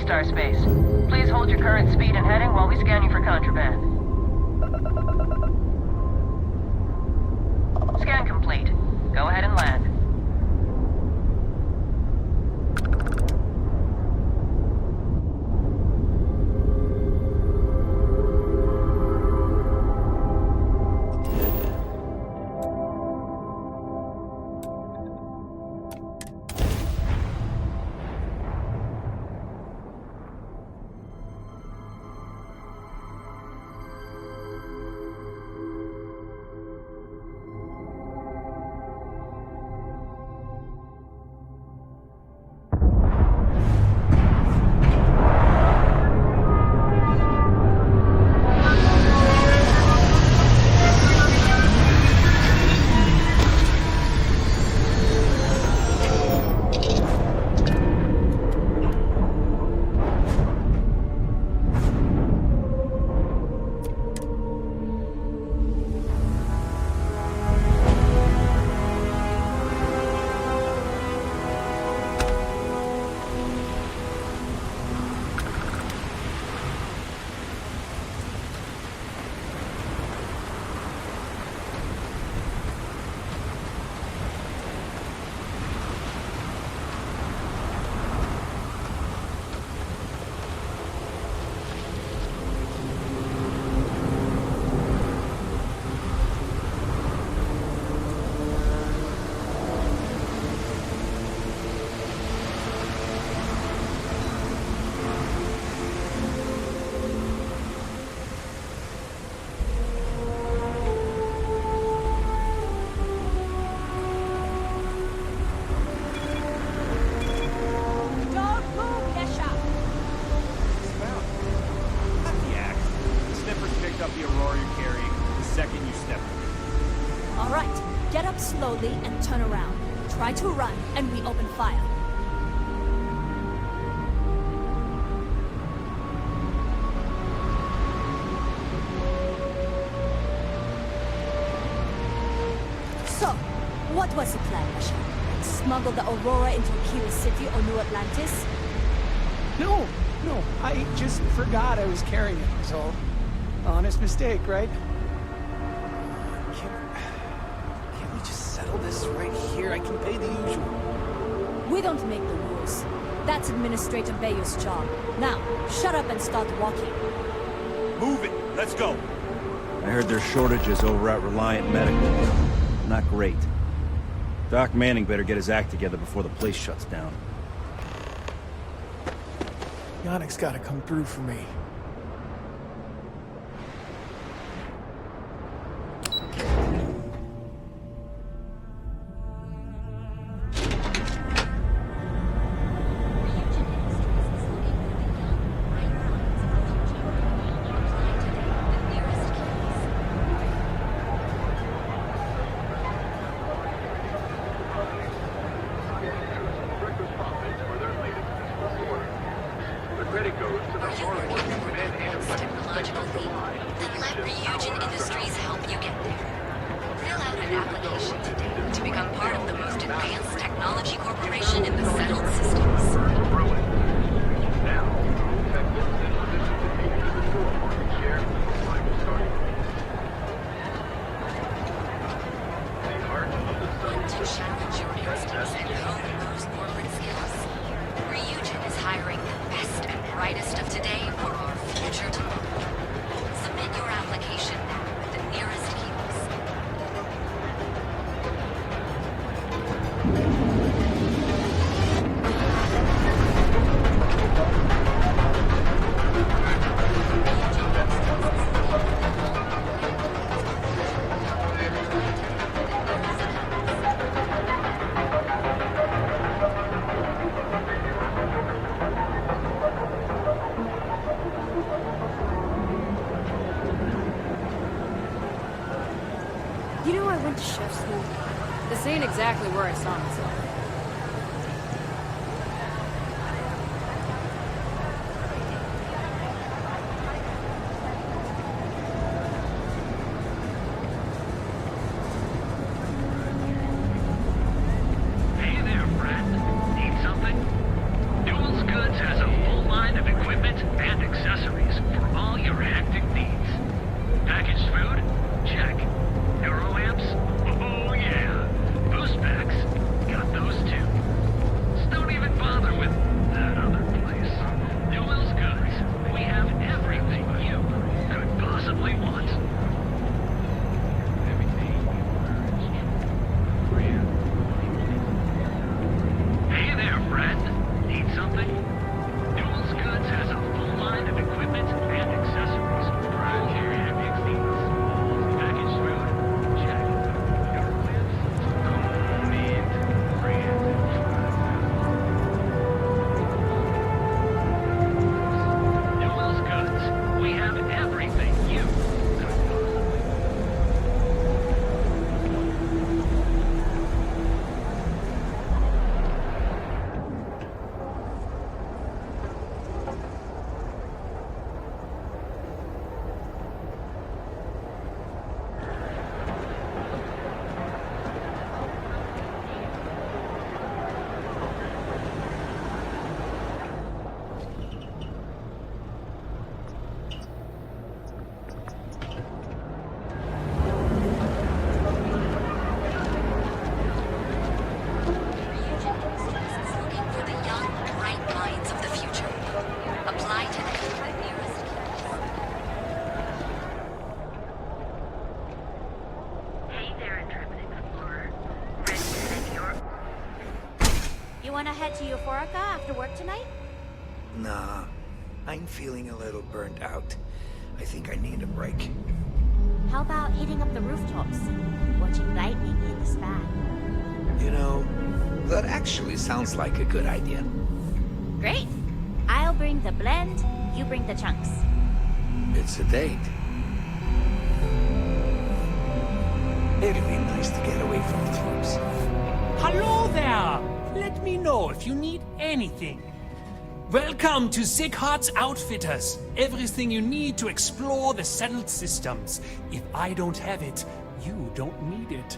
star space. Please hold your current speed and heading while we scan you for contraband. Scan complete. Go ahead and land. Slowly and turn around. Try to run, and we open fire. So, what was the plan, Masha? Smuggle the Aurora into Akira City or New Atlantis? No, I just forgot I was carrying it, was all. Honest mistake, right? This right here, I can pay the usual. We don't make the rules. That's Administrator Bayou's job. Now, shut up and start walking. Move it! Let's go! I heard there's shortages over at Reliant Medical. Not great. Doc Manning better get his act together before the place shuts down. Yannick's gotta come through for me. Technological leap, then let Ryujin Industries help you get there. Fill out an application today to become part of the most advanced technology corporation in the settled systems. To challenge your instincts and hone those corporate skills, Ryujin is hiring the best and brightest of today for our future tomorrow. Submit your application now at the nearest kiosk. You know, I went to chef school. This ain't exactly where I saw myself. Hey there, friend. Need something? Newell's Goods has a full line of wanna head to Euphorica after work tonight? Nah, I'm feeling a little burnt out. I think I need a break. How about hitting up the rooftops? Watching lightning hit the span. You know, that actually sounds like a good idea. Great! I'll bring the blend, you bring the chunks. It's a date. It'll be nice to get away from the troops. Hello there! Let me know if you need anything. Welcome to Sickhart's Outfitters. Everything you need to explore the settled systems. If I don't have it, you don't need it.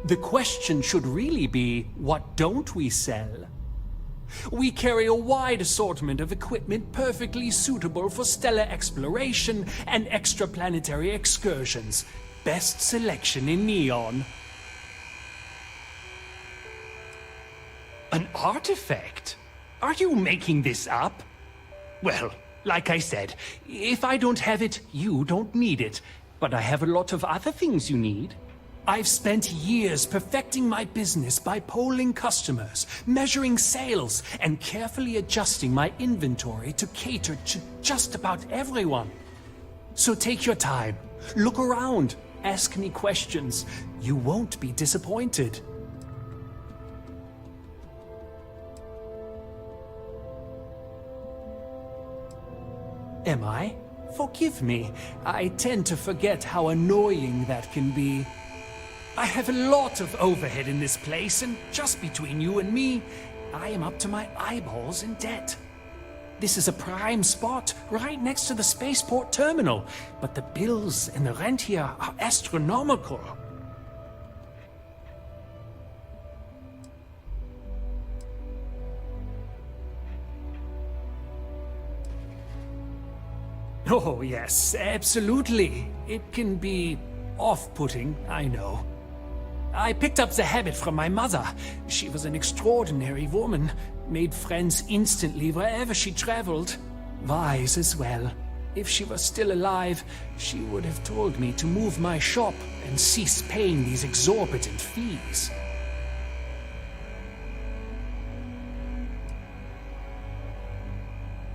The question should really be, what don't we sell? We carry a wide assortment of equipment perfectly suitable for stellar exploration and extraplanetary excursions. Best selection in Neon. An artifact? Are you making this up? Well, like I said, if I don't have it, you don't need it. But I have a lot of other things you need. I've spent years perfecting my business by polling customers, measuring sales, and carefully adjusting my inventory to cater to just about everyone. So take your time, look around, ask me questions. You won't be disappointed. Am I? Forgive me. I tend to forget how annoying that can be. I have a lot of overhead in this place, and just between you and me, I am up to my eyeballs in debt. This is a prime spot, right next to the spaceport terminal, but the bills and the rent here are astronomical. Oh, yes, absolutely. It can be off-putting, I know. I picked up the habit from my mother. She was an extraordinary woman, made friends instantly wherever she traveled. Wise as well. If she was still alive, she would have told me to move my shop and cease paying these exorbitant fees.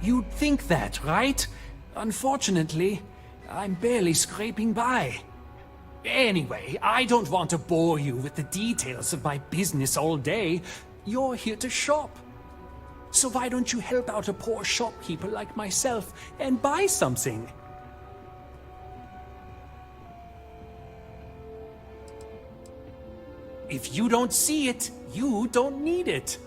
You'd think that, right? Unfortunately, I'm barely scraping by. Anyway, I don't want to bore you with the details of my business all day. You're here to shop. So why don't you help out a poor shopkeeper like myself and buy something? If you don't see it, you don't need it.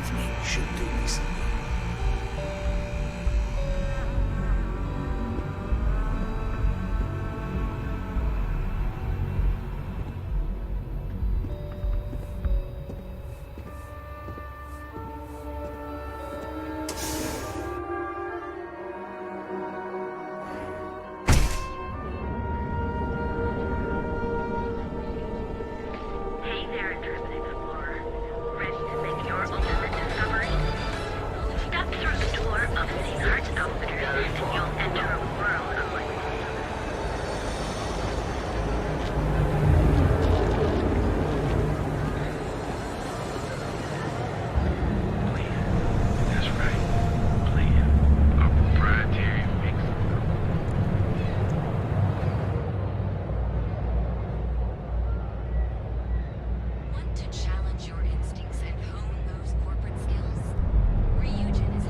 evening should do me some good. Hey there, Intrepid Explorer. Ready to make your ultimate discovery? Step through the door of St. Heart's Outfitters and you'll enter a world unlike most others. That's right. Plan. Our proprietary mix. Want to challenge your instincts and hone those corporate skills? Ryujin is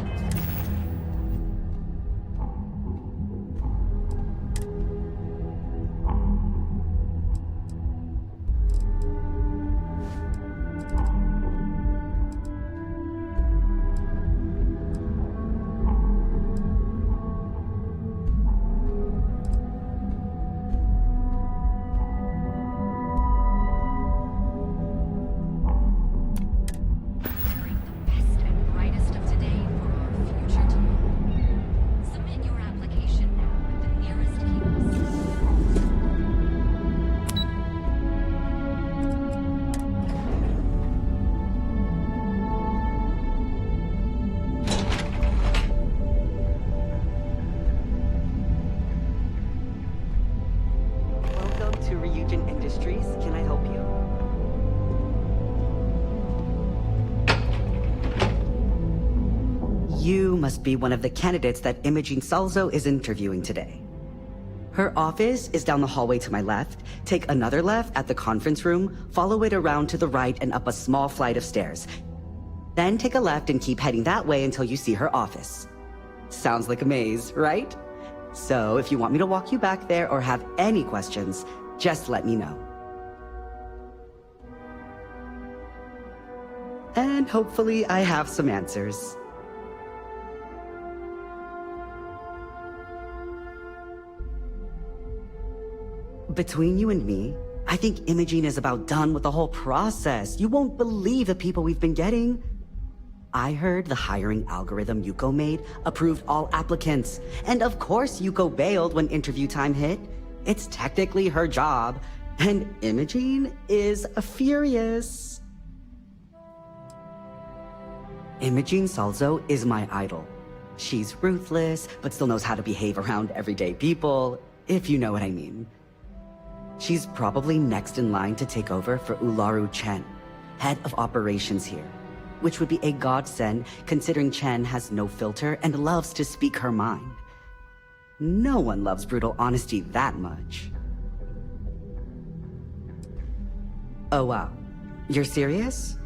hiring the best and brightest of today for our future tomorrow. Submit your application now at the nearest kiosk. Welcome to Ryujin Industries. Can I help you? You must be one of the candidates that Imogene Salzo is interviewing today. Her office is down the hallway to my left. Take another left at the conference room, follow it around to the right and up a small flight of stairs. Then take a left and keep heading that way until you see her office. Sounds like a maze, right? So if you want me to walk you back there or have any questions, just let me know. And hopefully I have some answers. Between you and me, I think Imogene is about done with the whole process. You won't believe the people we've been getting. I heard the hiring algorithm Yuko made approved all applicants. And of course Yuko bailed when interview time hit. It's technically her job. And Imogene is furious. Imogene Salzo is my idol. She's ruthless, but still knows how to behave around everyday people, if you know what I mean. She's probably next in line to take over for Ularu Chen, head of operations here, which would be a godsend considering Chen has no filter and loves to speak her mind. No one loves brutal honesty that much. Oh wow, you're serious?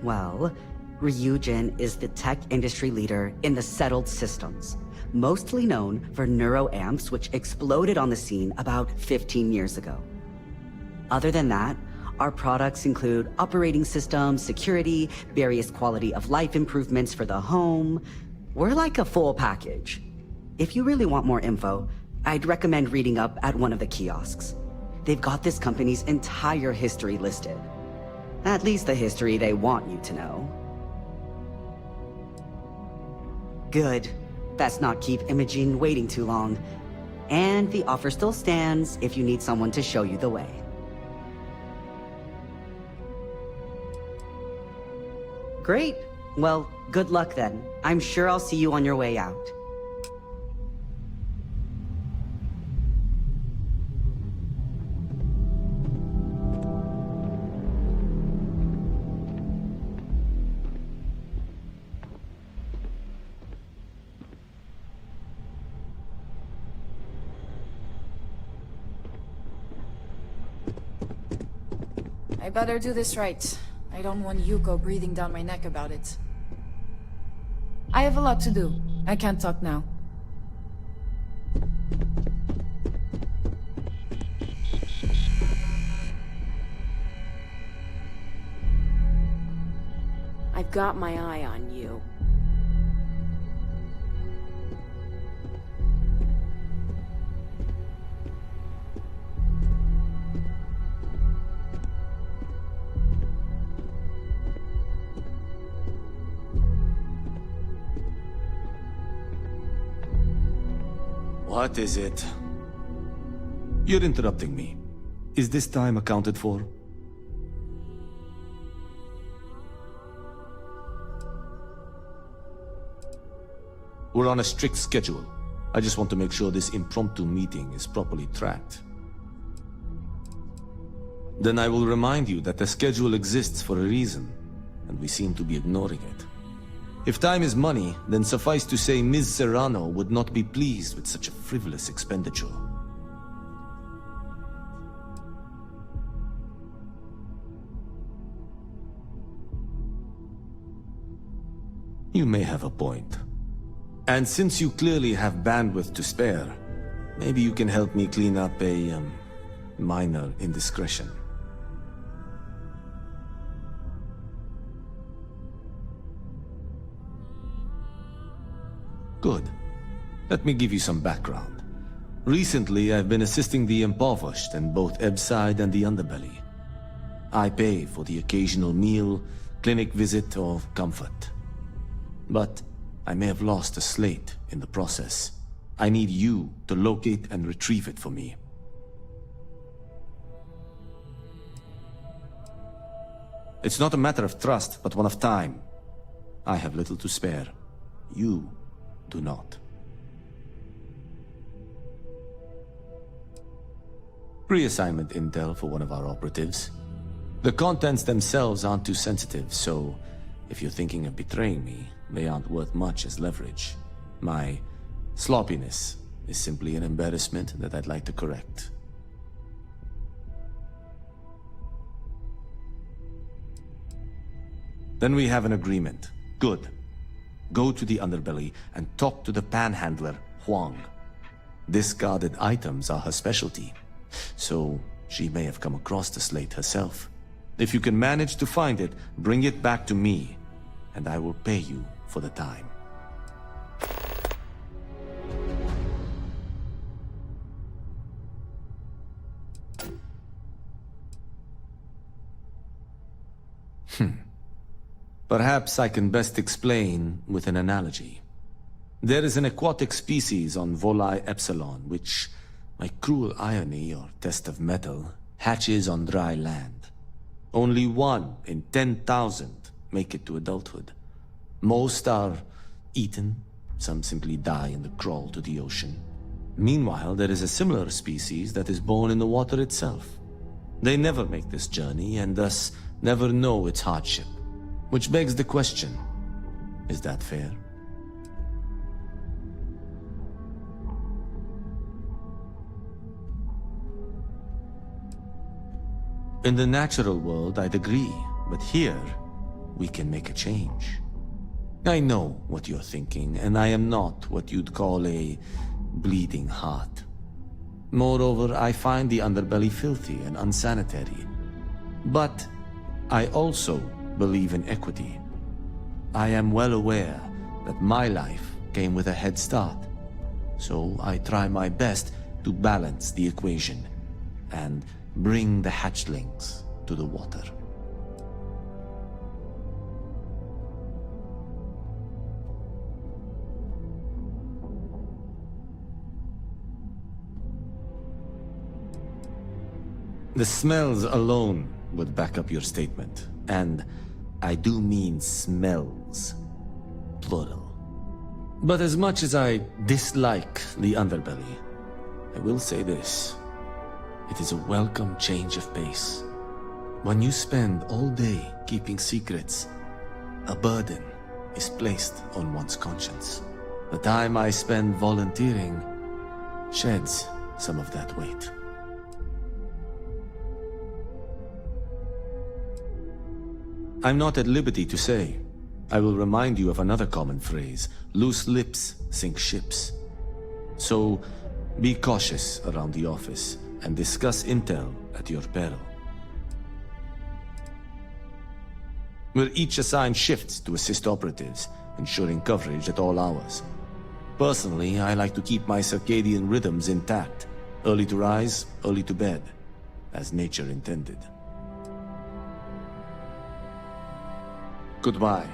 Well, Ryujin is the tech industry leader in the settled systems, mostly known for neuroamps, which exploded on the scene about 15 years ago. Other than that, our products include operating systems, security, various quality of life improvements for the home. We're like a full package. If you really want more info, I'd recommend reading up at one of the kiosks. They've got this company's entire history listed. At least the history they want you to know. Good. Let's not keep Imogene waiting too long. And the offer still stands if you need someone to show you the way. Great. Well, good luck then. I'm sure I'll see you on your way out. I better do this right. I don't want Yuko breathing down my neck about it. I have a lot to do. I can't talk now. I've got my eye on you. What is it? You're interrupting me. Is this time accounted for? We're on a strict schedule. I just want to make sure this impromptu meeting is properly tracked. Then I will remind you that the schedule exists for a reason, and we seem to be ignoring it. If time is money, then suffice to say Ms. Serrano would not be pleased with such a frivolous expenditure. You may have a point. And since you clearly have bandwidth to spare, maybe you can help me clean up a, minor indiscretion. Good. Let me give you some background. Recently, I've been assisting the impoverished in both Ebbside and the Underbelly. I pay for the occasional meal, clinic visit, or comfort. But I may have lost a slate in the process. I need you to locate and retrieve it for me. It's not a matter of trust, but one of time. I have little to spare. You do not. Reassignment intel for one of our operatives. The contents themselves aren't too sensitive, so if you're thinking of betraying me, they aren't worth much as leverage. My sloppiness is simply an embarrassment that I'd like to correct. Then we have an agreement. Good. Go to the Underbelly and talk to the panhandler, Huang. Discarded items are her specialty, so she may have come across the slate herself. If you can manage to find it, bring it back to me, and I will pay you for the time. Perhaps I can best explain with an analogy. There is an aquatic species on Volai Epsilon, which, by cruel irony or test of metal, hatches on dry land. Only 1 in 10,000 make it to adulthood. Most are eaten, some simply die in the crawl to the ocean. Meanwhile, there is a similar species that is born in the water itself. They never make this journey and thus never know its hardship. Which begs the question, is that fair? In the natural world, I'd agree, but here, we can make a change. I know what you're thinking, and I am not what you'd call a bleeding heart. Moreover, I find the Underbelly filthy and unsanitary. But I also believe in equity. I am well aware that my life came with a head start, so I try my best to balance the equation and bring the hatchlings to the water. The smells alone would back up your statement, and I do mean smells, plural. But as much as I dislike the Underbelly, I will say this. It is a welcome change of pace. When you spend all day keeping secrets, a burden is placed on one's conscience. The time I spend volunteering sheds some of that weight. I'm not at liberty to say. I will remind you of another common phrase, loose lips sink ships. So, be cautious around the office and discuss intel at your peril. We're each assigned shifts to assist operatives, ensuring coverage at all hours. Personally, I like to keep my circadian rhythms intact. Early to rise, early to bed, as nature intended. Goodbye.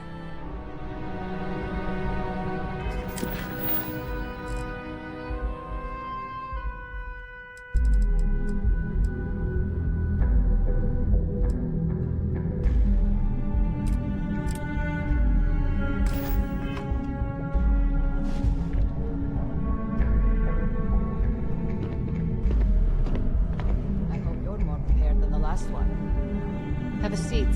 I hope you're more prepared than the last one. Have a seat.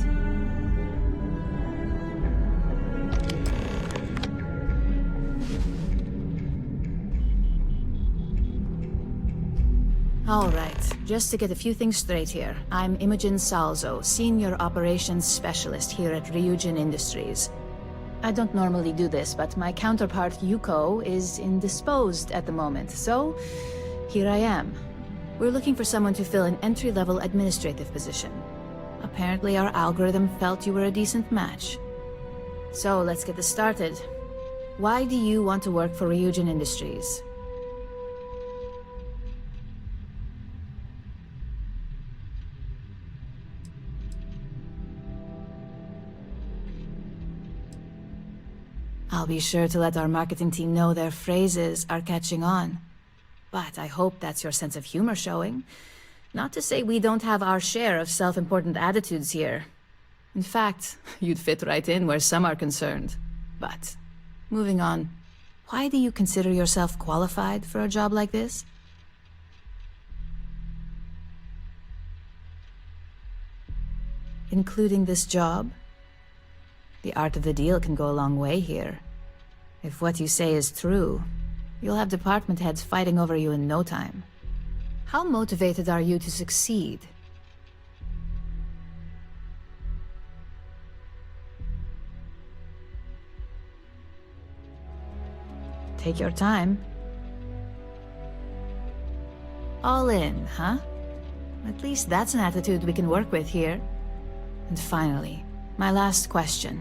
All right, just to get a few things straight here. I'm Imogen Salzo, Senior Operations Specialist here at Ryujin Industries. I don't normally do this, but my counterpart Yuko is indisposed at the moment, so here I am. We're looking for someone to fill an entry-level administrative position. Apparently our algorithm felt you were a decent match. So let's get this started. Why do you want to work for Ryujin Industries? I'll be sure to let our marketing team know their phrases are catching on. But I hope that's your sense of humor showing. Not to say we don't have our share of self-important attitudes here. In fact, you'd fit right in where some are concerned. But, moving on, why do you consider yourself qualified for a job like this? Including this job? The art of the deal can go a long way here. If what you say is true, you'll have department heads fighting over you in no time. How motivated are you to succeed? Take your time. All in, huh? At least that's an attitude we can work with here. And finally, my last question.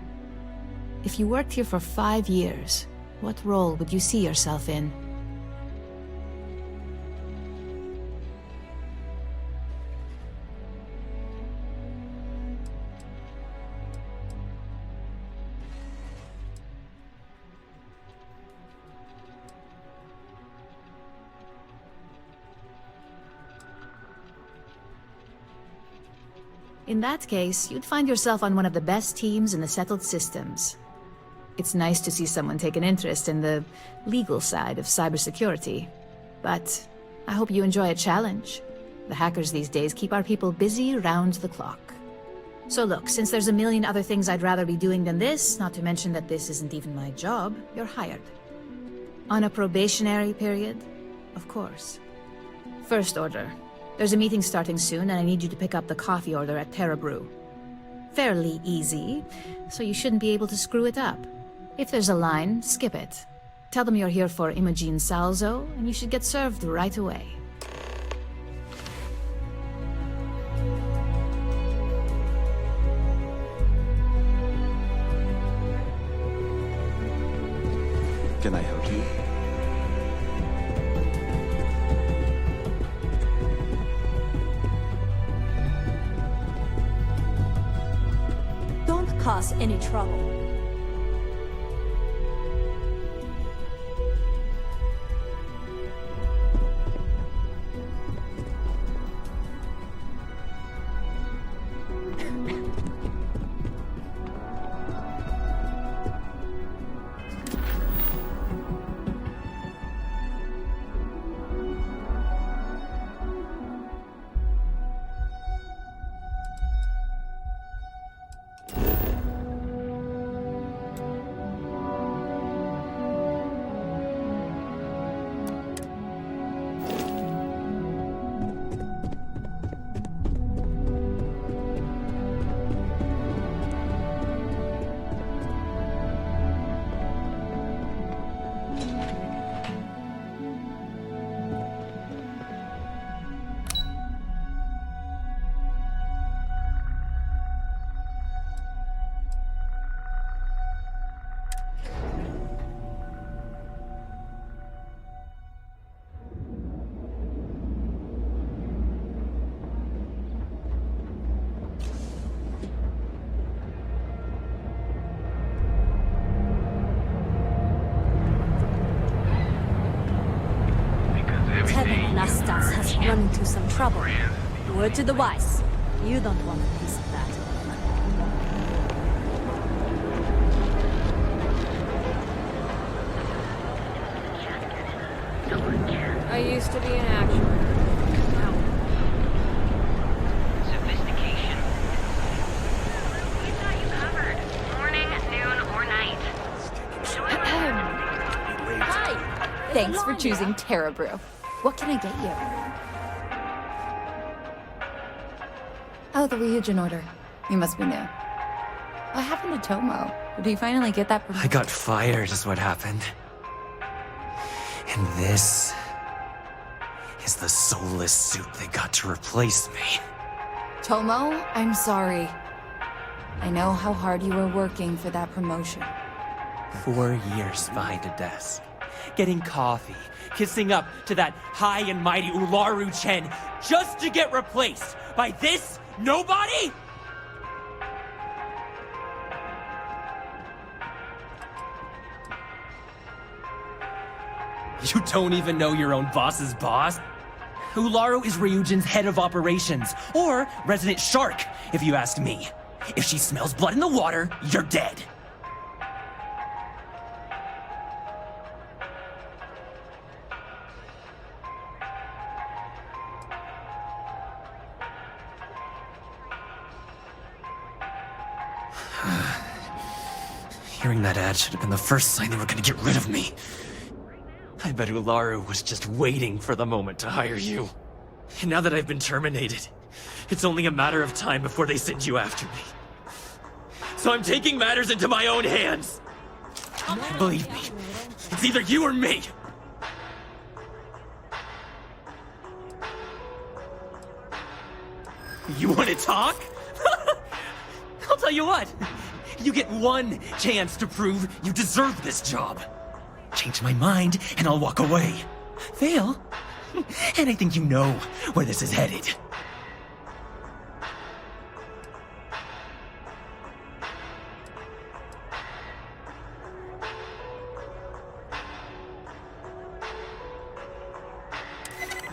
If you worked here for 5 years, what role would you see yourself in? In that case, you'd find yourself on one of the best teams in the settled systems. It's nice to see someone take an interest in the legal side of cybersecurity. But I hope you enjoy a challenge. The hackers these days keep our people busy round the clock. So look, since there's a million other things I'd rather be doing than this, not to mention that this isn't even my job, you're hired. On a probationary period, of course. First order. There's a meeting starting soon, and I need you to pick up the coffee order at Terra Brew. Fairly easy, so you shouldn't be able to screw it up. If there's a line, skip it. Tell them you're here for Imogen Salzo, and you should get served right away. Can I help you? Don't cause any trouble. trouble. Word to the wise. You don't want a piece of that. I used to be an actuary. Sophistication. We got you covered. Morning, noon, or night. Hi! Thanks for choosing Terra Brew. What can I get you? Oh, the Ryujin order. You must be new. What happened to Tomo? Did he finally get that promotion? I got fired is what happened. And this is the soulless suit they got to replace me. Tomo, I'm sorry. I know how hard you were working for that promotion. 4 years behind a desk, getting coffee, kissing up to that high and mighty Ularu Chen, just to get replaced by this nobody? You don't even know your own boss's boss? Ularu is Ryujin's head of operations, or resident shark, if you ask me. If she smells blood in the water, you're dead. Hearing that ad should have been the first sign they were gonna get rid of me. I bet Ularu was just waiting for the moment to hire you. And now that I've been terminated, it's only a matter of time before they send you after me. So I'm taking matters into my own hands. Believe me, it's either you or me. You want to talk? I'll tell you what. You get one chance to prove you deserve this job. Change my mind, and I'll walk away. Fail, and I think you know where this is headed.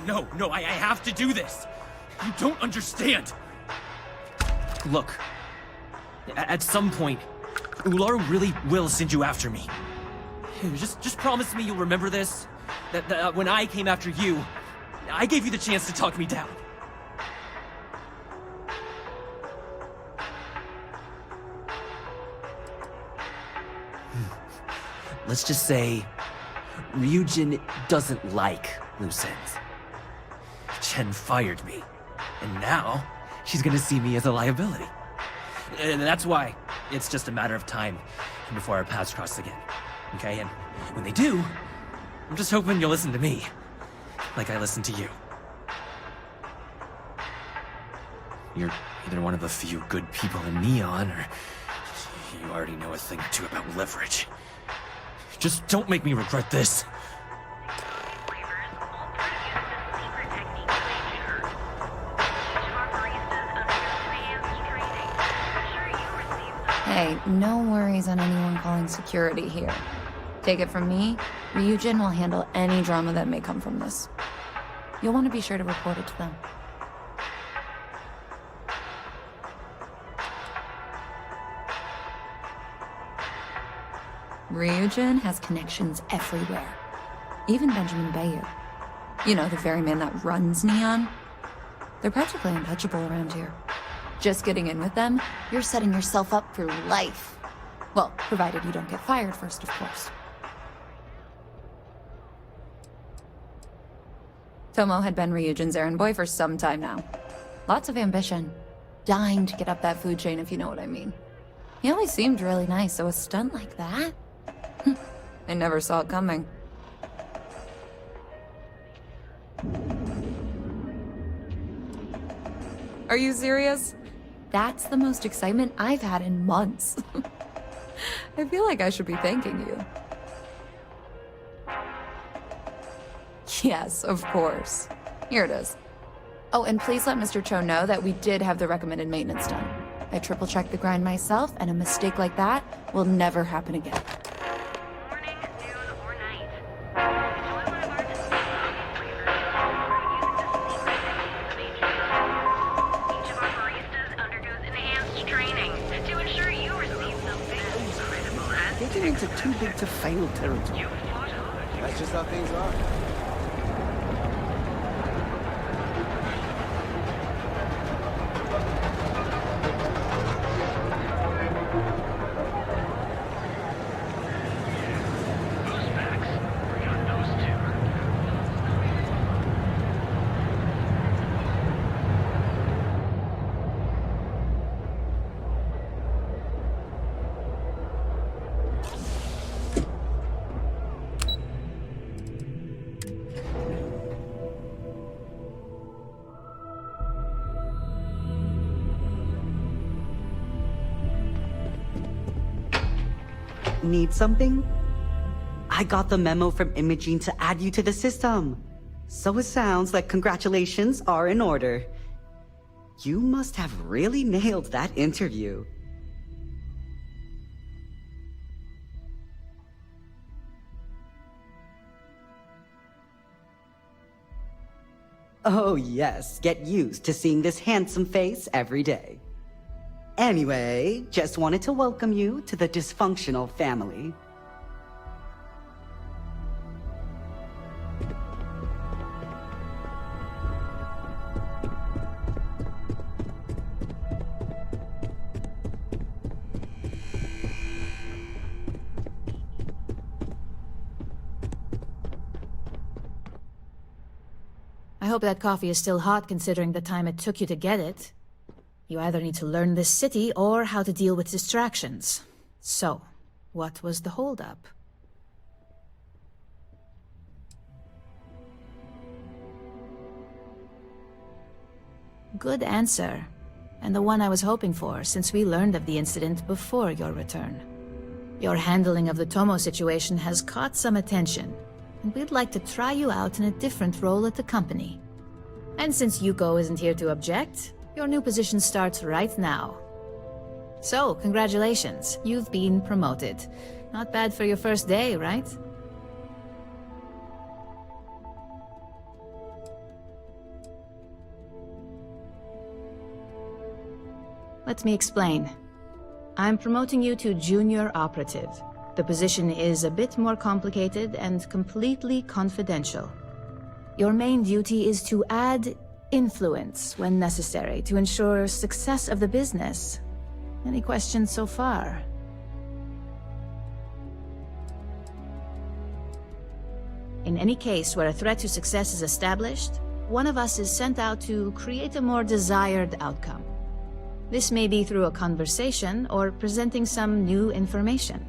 No, I have to do this. You don't understand. Look, at some point, Ularu really will send you after me. Just promise me you'll remember this. That when I came after you, I gave you the chance to talk me down. Let's just say Ryujin doesn't like loose ends. Chen fired me, and now she's gonna see me as a liability. And that's why it's just a matter of time before our paths cross again. Okay, and when they do, I'm just hoping you'll listen to me, like I listen to you. You're either one of the few good people in Neon, or you already know a thing or two about leverage. Just don't make me regret this. Hey, no worries on anyone calling security here. Take it from me, Ryujin will handle any drama that may come from this. You'll want to be sure to report it to them. Ryujin has connections everywhere. Even Benjamin Bayou. You know, the very man that runs Neon. They're practically untouchable around here. Just getting in with them, you're setting yourself up for life. Well, provided you don't get fired first, of course. Tomo had been Ryujin's errand boy for some time now. Lots of ambition. Dying to get up that food chain, if you know what I mean. He always seemed really nice, so a stunt like that? I never saw it coming. Are you serious? That's the most excitement I've had in months. I feel like I should be thanking you. Yes, of course. Here it is. Oh, and please let Mr. Cho know that we did have the recommended maintenance done. I triple-checked the grind myself, and a mistake like that will never happen again. getting into too big to fail territory. That's just how things are. Need something? I got the memo from Imogene to add you to the system. So it sounds like congratulations are in order. You must have really nailed that interview. Oh yes, get used to seeing this handsome face every day. Anyway, just wanted to welcome you to the dysfunctional family. I hope that coffee is still hot considering the time it took you to get it. You either need to learn this city or how to deal with distractions. So, what was the holdup? Good answer. And the one I was hoping for, since we learned of the incident before your return. Your handling of the Tomo situation has caught some attention, and we'd like to try you out in a different role at the company. And since Yuko isn't here to object, your new position starts right now. So, congratulations, you've been promoted. Not bad for your first day, right? Let me explain. I'm promoting you to junior operative. The position is a bit more complicated and completely confidential. Your main duty is to add influence when necessary to ensure success of the business. Any questions so far? In any case where a threat to success is established, one of us is sent out to create a more desired outcome. This may be through a conversation or presenting some new information.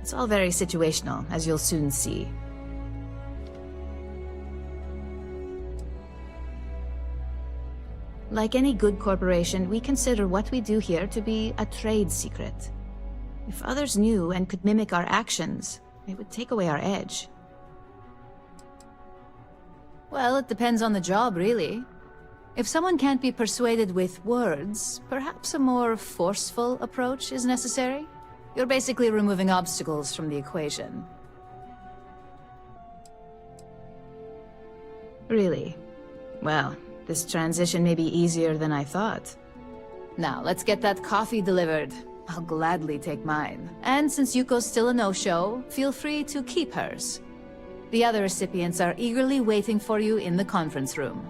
It's all very situational, as you'll soon see. Like any good corporation, we consider what we do here to be a trade secret. If others knew and could mimic our actions, it would take away our edge. Well, it depends on the job, really. If someone can't be persuaded with words, perhaps a more forceful approach is necessary. You're basically removing obstacles from the equation. Really? Well, this transition may be easier than I thought. Now, let's get that coffee delivered. I'll gladly take mine. And since Yuko's still a no-show, feel free to keep hers. The other recipients are eagerly waiting for you in the conference room.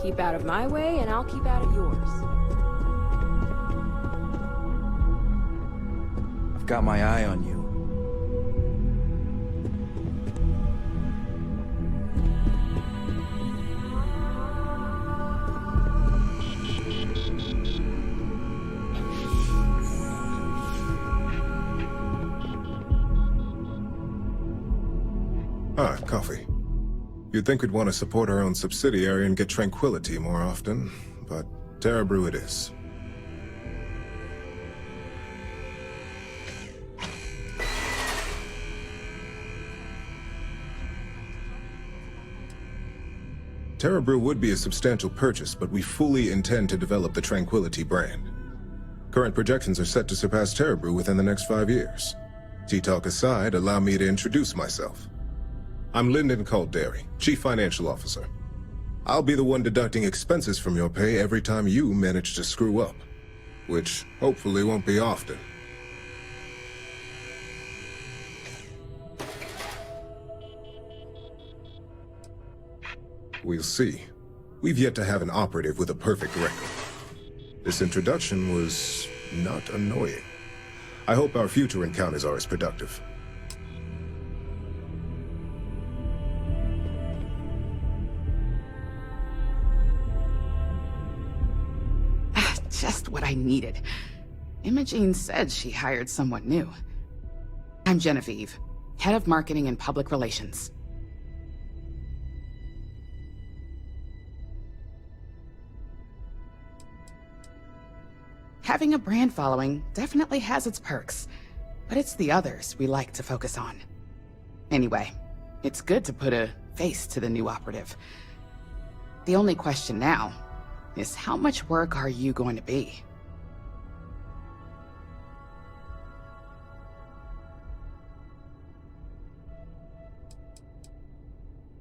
Keep out of my way, and I'll keep out of yours. I've got my eye on you. Ah, coffee. You'd think we'd want to support our own subsidiary and get tranquility more often, but Terra Brew it is. Terra Brew would be a substantial purchase, but we fully intend to develop the Tranquility brand. Current projections are set to surpass Terra Brew within the next 5 years. Tea-talk aside, allow me to introduce myself. I'm Lyndon Calderi, Chief Financial Officer. I'll be the one deducting expenses from your pay every time you manage to screw up, which hopefully won't be often. We'll see. We've yet to have an operative with a perfect record. This introduction was not annoying. I hope our future encounters are as productive. Just what I needed. Imogene said she hired someone new. I'm Genevieve, Head of Marketing and Public Relations. Having a brand following definitely has its perks, but it's the others we like to focus on. Anyway, it's good to put a face to the new operative. The only question now is how much work are you going to be?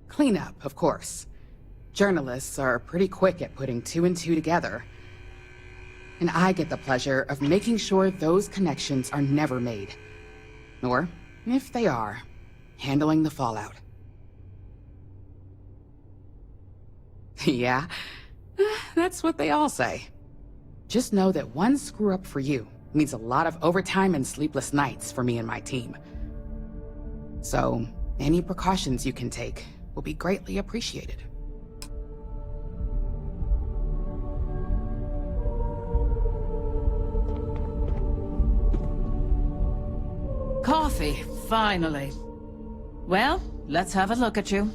Cleanup, of course. Journalists are pretty quick at putting 2 and 2 together. And I get the pleasure of making sure those connections are never made. Or, if they are, handling the fallout. Yeah, that's what they all say. Just know that one screw-up for you means a lot of overtime and sleepless nights for me and my team. So, any precautions you can take will be greatly appreciated. Coffee, finally. Well, let's have a look at you.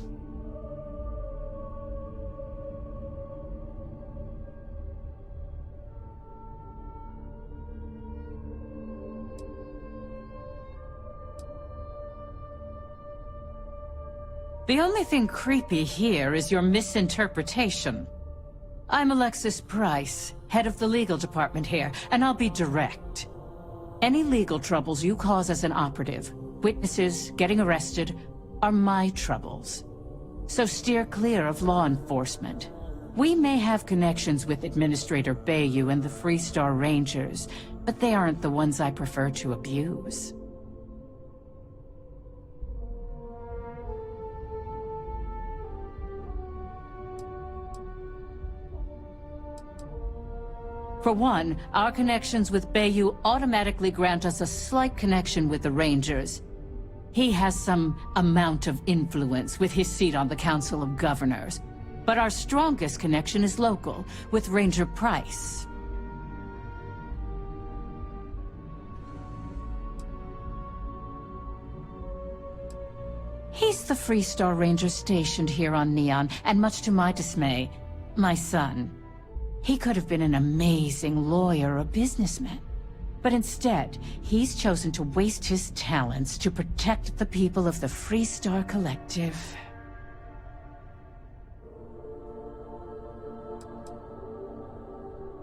The only thing creepy here is your misinterpretation. I'm Alexis Price, head of the legal department here, and I'll be direct. Any legal troubles you cause as an operative, witnesses, getting arrested, are my troubles. So steer clear of law enforcement. We may have connections with Administrator Bayou and the Freestar Rangers, but they aren't the ones I prefer to abuse. For one, our connections with Bayou automatically grant us a slight connection with the Rangers. He has some amount of influence with his seat on the Council of Governors. But our strongest connection is local, with Ranger Price. He's the Freestar Ranger stationed here on Neon, and much to my dismay, my son. He could have been an amazing lawyer or businessman. But instead, he's chosen to waste his talents to protect the people of the Freestar Collective.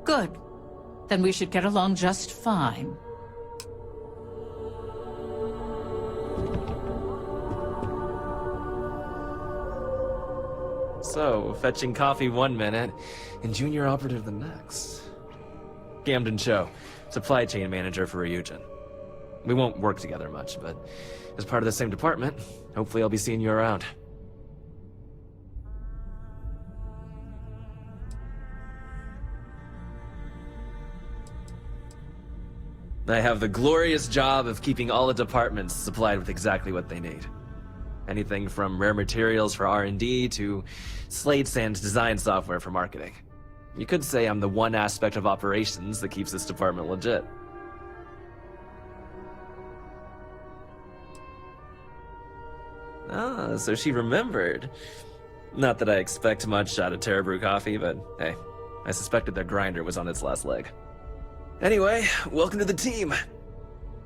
Good. Then we should get along just fine. So, fetching coffee 1 minute, and junior operative the next. Gamden Cho, supply chain manager for Ryujin. We won't work together much, but as part of the same department, hopefully I'll be seeing you around. I have the glorious job of keeping all the departments supplied with exactly what they need. Anything from rare materials for R&D to slates and design software for marketing. You could say I'm the one aspect of operations that keeps this department legit. Ah, so she remembered. Not that I expect much out of Terra Brew coffee, but hey, I suspected their grinder was on its last leg. Anyway, welcome to the team.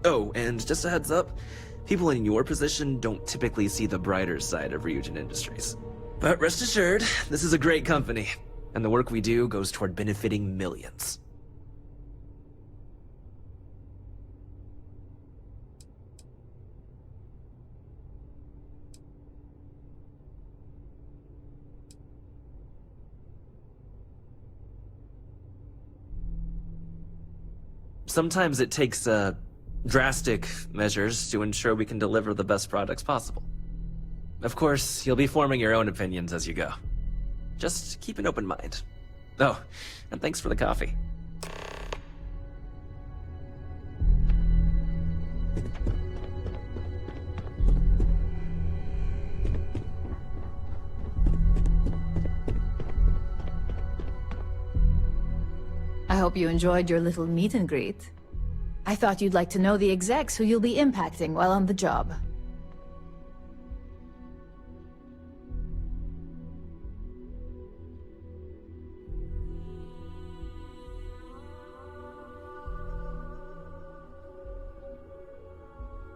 Oh, and just a heads up, people in your position don't typically see the brighter side of Ryujin Industries. But rest assured, this is a great company, and the work we do goes toward benefiting millions. Sometimes it takes drastic measures to ensure we can deliver the best products possible. Of course, you'll be forming your own opinions as you go. Just keep an open mind. Oh, and thanks for the coffee. I hope you enjoyed your little meet and greet. I thought you'd like to know the execs who you'll be impacting while on the job.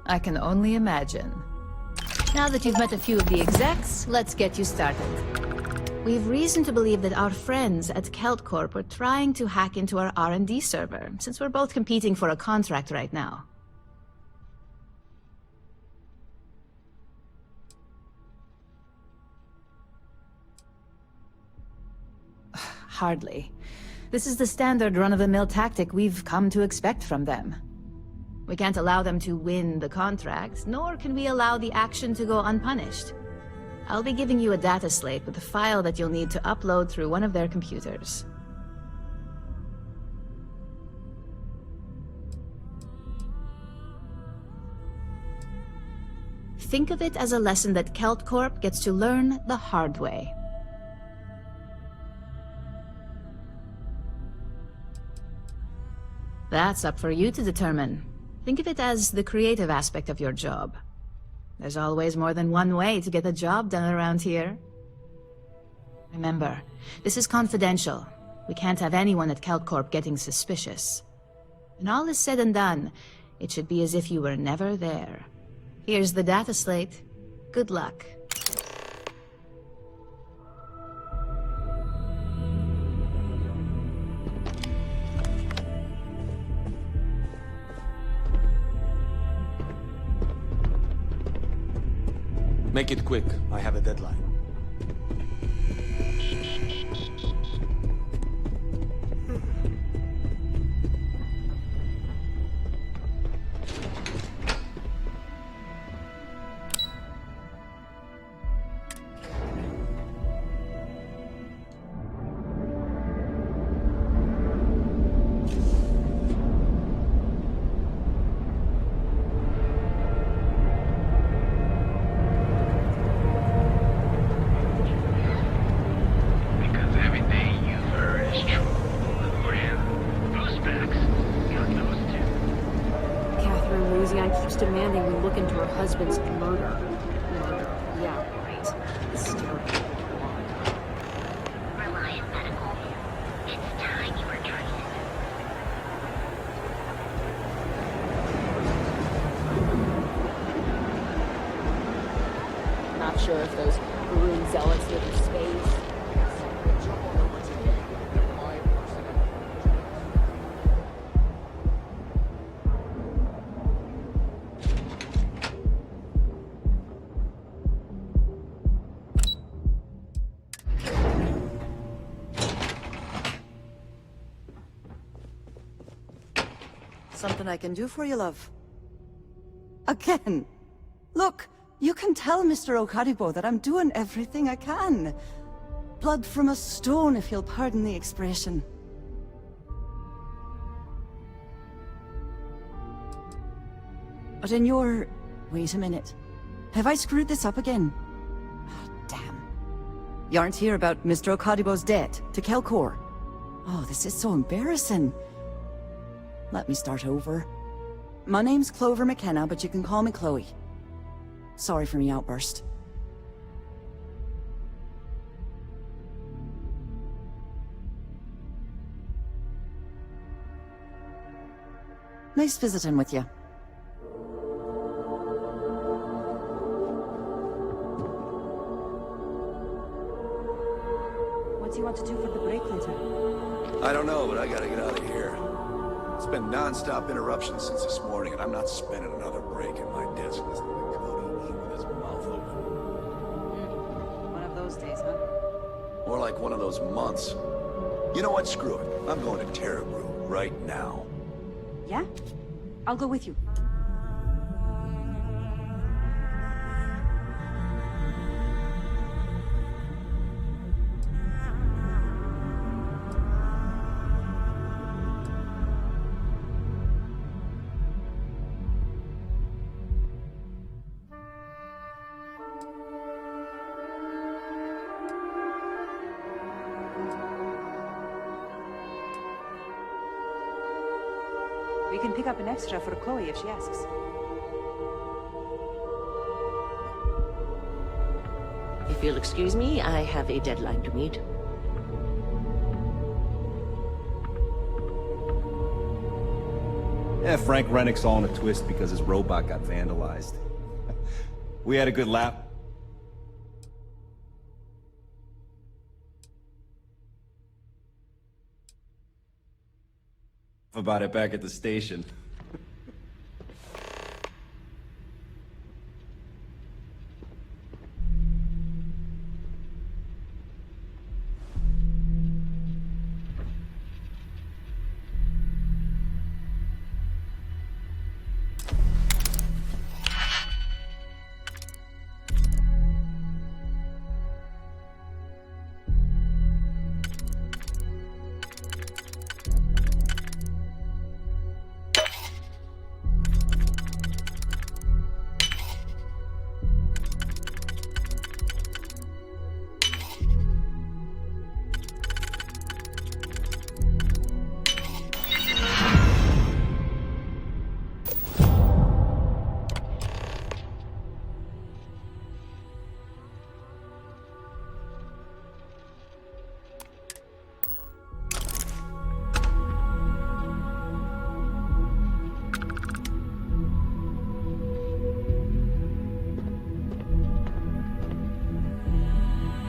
I can only imagine. Now that you've met a few of the execs, let's get you started. We've reason to believe that our friends at Kelt Corp are trying to hack into our R&D server, since we're both competing for a contract right now. Hardly. This is the standard run-of-the-mill tactic we've come to expect from them. We can't allow them to win the contract, nor can we allow the action to go unpunished. I'll be giving you a data slate with a file that you'll need to upload through one of their computers. Think of it as a lesson that Kelt Corp gets to learn the hard way. That's up for you to determine. Think of it as the creative aspect of your job. There's always more than one way to get the job done around here. Remember, this is confidential. We can't have anyone at Kelt Corp getting suspicious. When all is said and done, it should be as if you were never there. Here's the data slate. Good luck. Make it quick. I have a deadline. Demanding we look into her husband's murder. Yeah, right. Hysterical. Reliant Medical. It's time you were trained. Not sure if those maroon zealots live in space. Something I can do for you, love. Again. Look, you can tell Mr. Okaribo that I'm doing everything I can. Blood from a stone, if you'll pardon the expression. But in your... Wait a minute. Have I screwed this up again? Oh, damn. You aren't here about Mr. Okaribo's debt to Kelkor. Oh, this is so embarrassing. Let me start over. My name's Clover McKenna, but you can call me Chloe. Sorry for me outburst. Nice visiting with you. What do you want to do for the break later? I don't know, but I gotta get out of here. It's been non-stop interruptions since this morning, and I'm not spending another break at my desk listening to Cody eat with his mouth open. One of those days, huh? More like one of those months. You know what? Screw it. I'm going to Terra Brew right now. Yeah? I'll go with you. We can pick up an extra for Chloe if she asks. If you'll excuse me, I have a deadline to meet. Yeah, Frank Rennick's all in a twist because his robot got vandalized. We had a good lap. About it back at the station.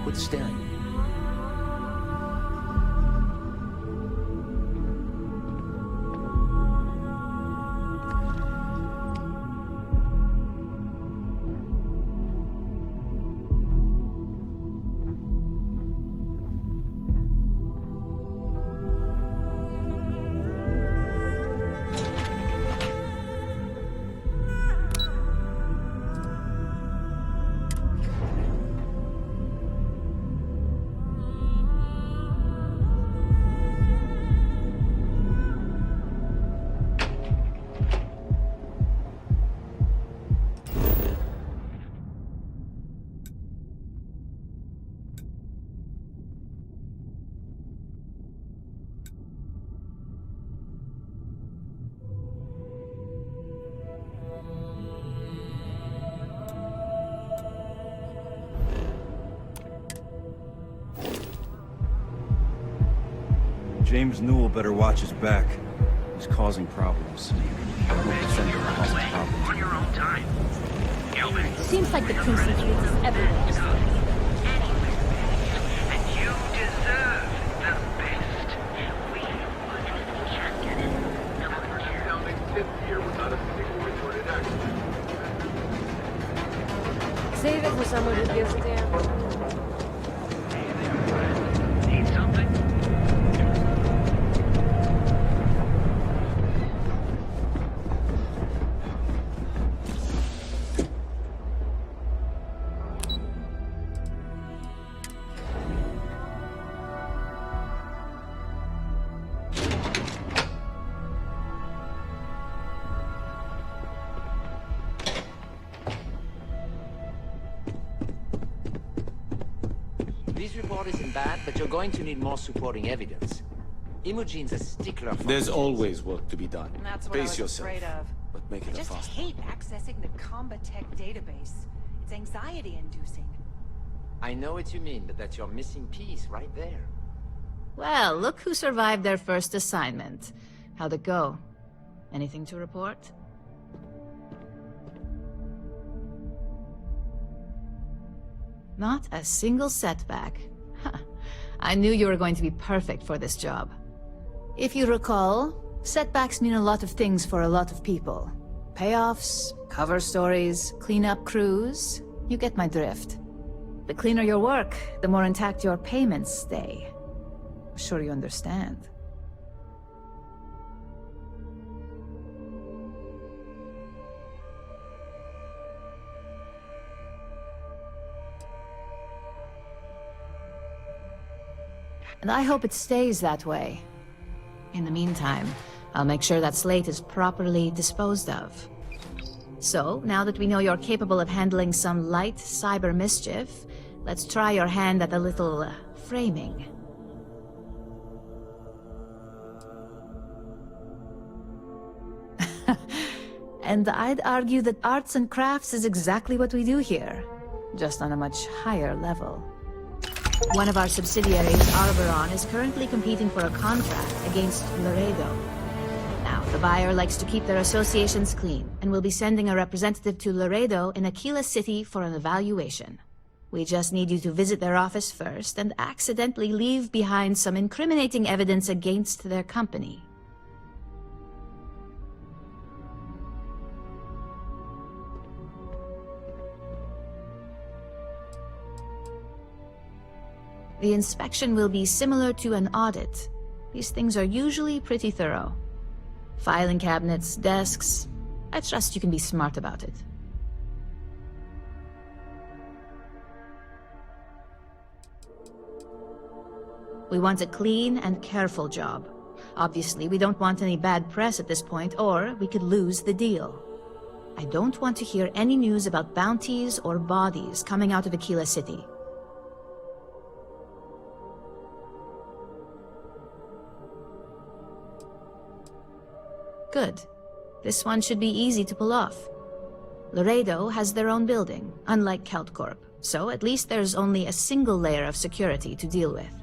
Quit staring. James Newell better watch his back. He's causing problems. On your own time. Seems like the Crimson Fleet is everywhere. And you deserve the best. We can't get it. Sounding 10th year without a single reported accident. Save it for someone who gives a damn. Need something? This report isn't bad, but you're going to need more supporting evidence. Imogene's a stickler for... There's always work to be done. That's what I Pace was yourself, afraid of. but make I it a just fast hate accessing the Combatech database. It's anxiety-inducing. I know what you mean, but that's your missing piece right there. Well, look who survived their first assignment. How'd it go? Anything to report? Not a single setback. I knew you were going to be perfect for this job. If you recall, setbacks mean a lot of things for a lot of people. Payoffs, cover stories, cleanup crews. You get my drift. The cleaner your work, the more intact your payments stay. I'm sure you understand. And I hope it stays that way. In the meantime, I'll make sure that slate is properly disposed of. So, now that we know you're capable of handling some light cyber mischief, let's try your hand at a little framing. And I'd argue that arts and crafts is exactly what we do here, just on a much higher level. One of our subsidiaries, Arboron, is currently competing for a contract against Laredo. Now, the buyer likes to keep their associations clean, and will be sending a representative to Laredo in Aquila City for an evaluation. We just need you to visit their office first and accidentally leave behind some incriminating evidence against their company. The inspection will be similar to an audit. These things are usually pretty thorough. Filing cabinets, desks. I trust you can be smart about it. We want a clean and careful job. Obviously, we don't want any bad press at this point, or we could lose the deal. I don't want to hear any news about bounties or bodies coming out of Aquila City. Good. This one should be easy to pull off. Laredo has their own building, unlike CaltCorp, so at least there's only a single layer of security to deal with.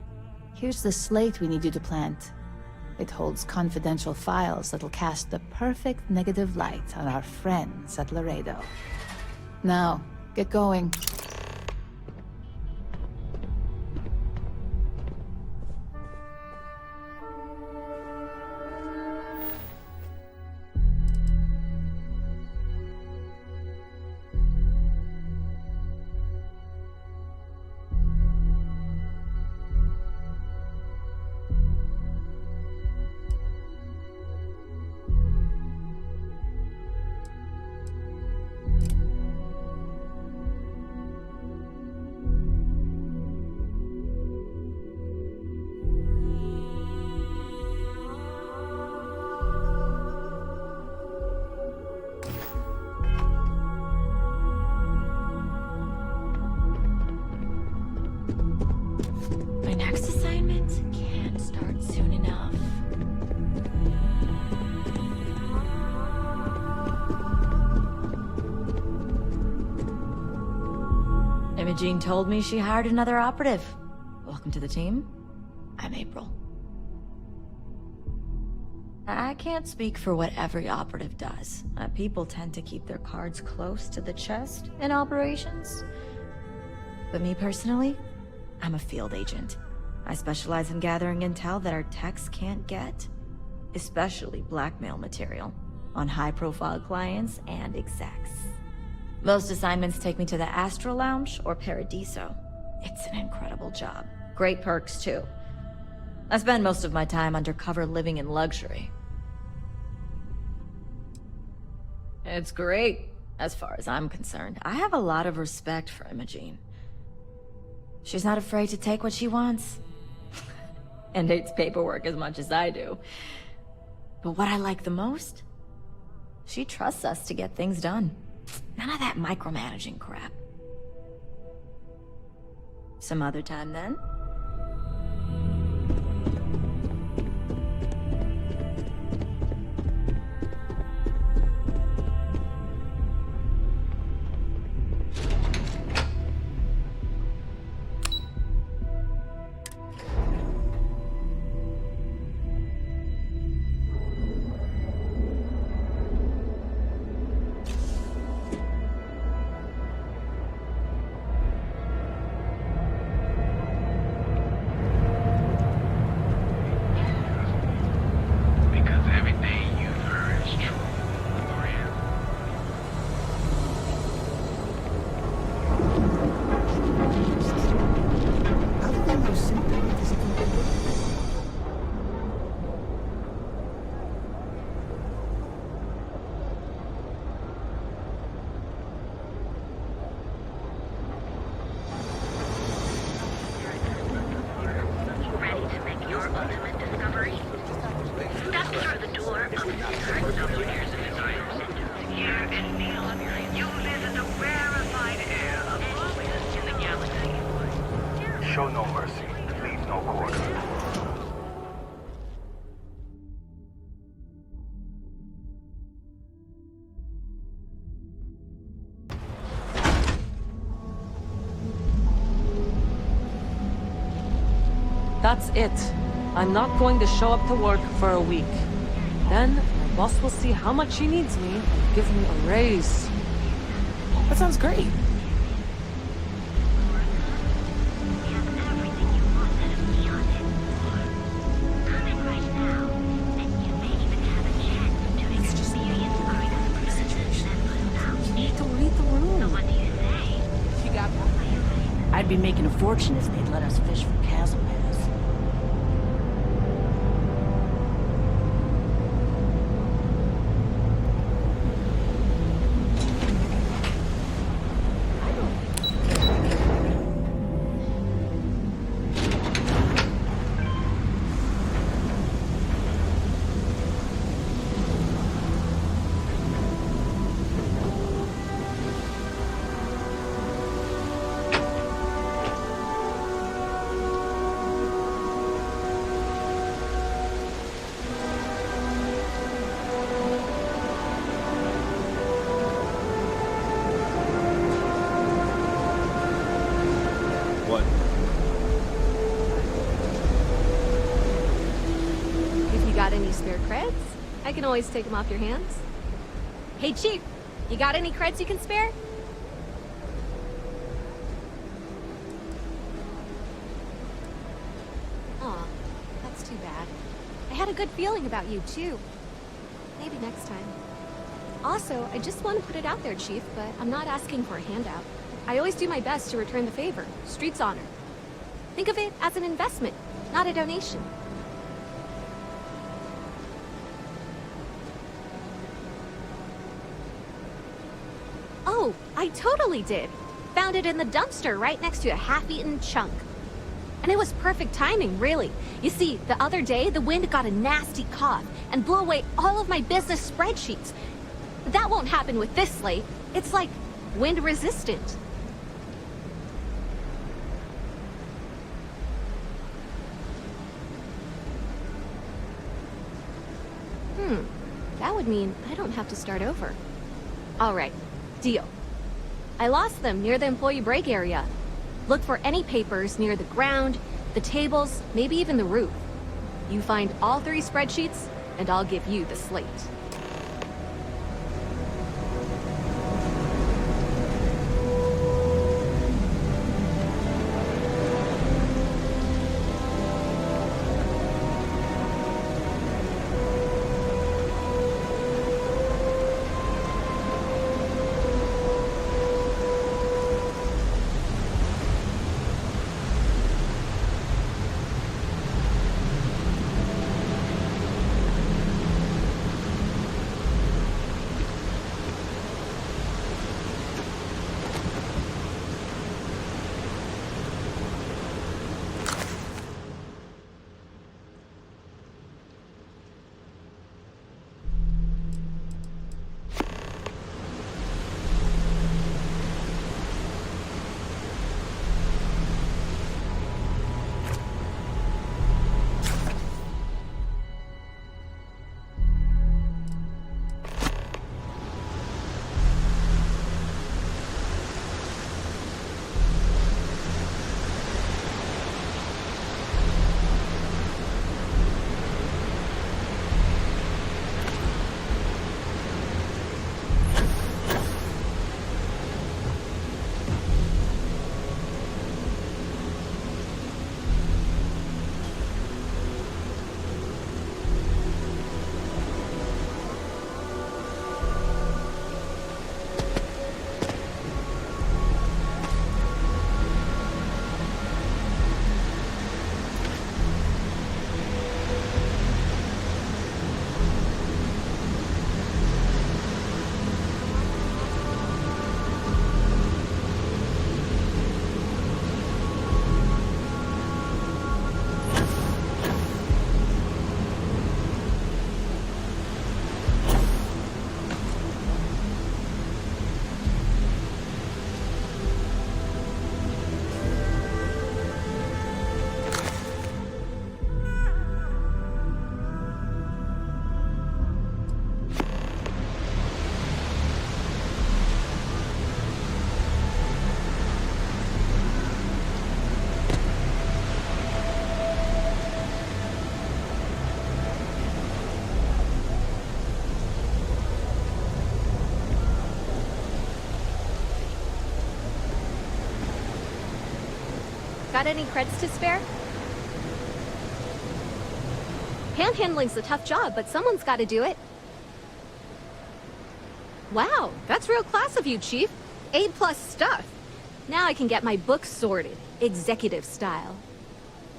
Here's the slate we need you to plant. It holds confidential files that'll cast the perfect negative light on our friends at Laredo. Now, get going. My next assignment can't start soon enough. Imogene told me she hired another operative. Welcome to the team. I'm April. I can't speak for what every operative does. People tend to keep their cards close to the chest in operations. But me personally, I'm a field agent. I specialize in gathering intel that our techs can't get, especially blackmail material, on high-profile clients and execs. Most assignments take me to the Astro Lounge or Paradiso. It's an incredible job. Great perks, too. I spend most of my time undercover living in luxury. It's great, as far as I'm concerned. I have a lot of respect for Imogene. She's not afraid to take what she wants. And hates paperwork as much as I do. But what I like the most? She trusts us to get things done. None of that micromanaging crap. Some other time, then? Show no mercy. Leave no quarter. That's it. I'm not going to show up to work for a week. Then, my boss will see how much he needs me and give me a raise. That sounds great. I'd be making a fortune if they'd let us fish for Chasm Pass. Got any spare creds? I can always take them off your hands. Hey, Chief, you got any creds you can spare? Aw, that's too bad. I had a good feeling about you, too. Maybe next time. Also, I just want to put it out there, Chief, but I'm not asking for a handout. I always do my best to return the favor. Street's honor. Think of it as an investment, not a donation. Oh, I totally did. Found it in the dumpster right next to a half-eaten chunk. And it was perfect timing, really. You see, the other day, the wind got a nasty cough and blew away all of my business spreadsheets. That won't happen with this slate. It's like wind-resistant. That would mean I don't have to start over. All right. Deal. I lost them near the employee break area. Look for any papers near the ground, the tables, maybe even the roof. You find all 3 spreadsheets, and I'll give you the slate. Got any creds to spare? Panhandling's a tough job, but someone's got to do it. Wow, that's real class of you, Chief. A+ stuff. Now I can get my books sorted, executive style.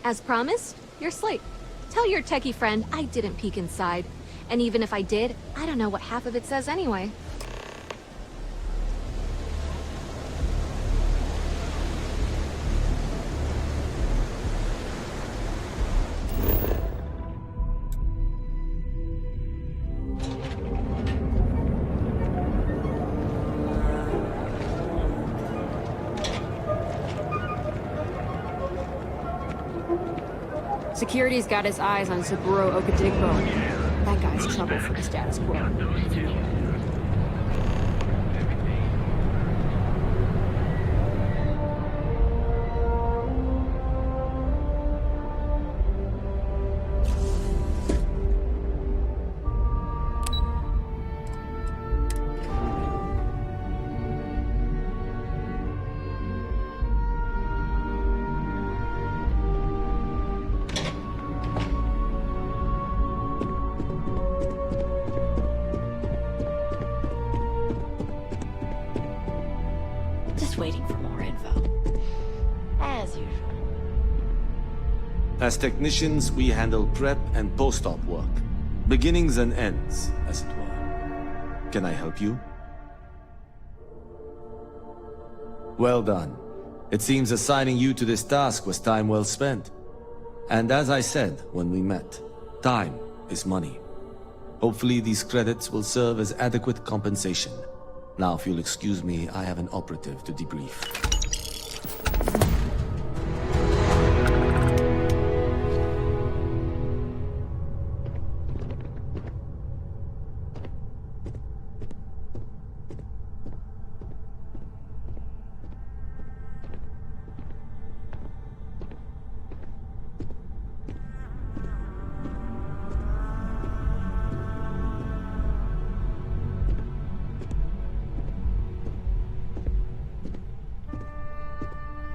As promised, your slate. Tell your techie friend I didn't peek inside. And even if I did, I don't know what half of it says anyway. Security's got his eyes on Saburo Okadigbo. That guy's trouble for the status quo. Waiting for more info. As usual. As technicians, we handle prep and post-op work. Beginnings and ends, as it were. Can I help you? Well done. It seems assigning you to this task was time well spent. And as I said when we met, time is money. Hopefully these credits will serve as adequate compensation. Now, if you'll excuse me, I have an operative to debrief.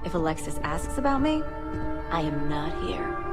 If Alexis asks about me, I am not here.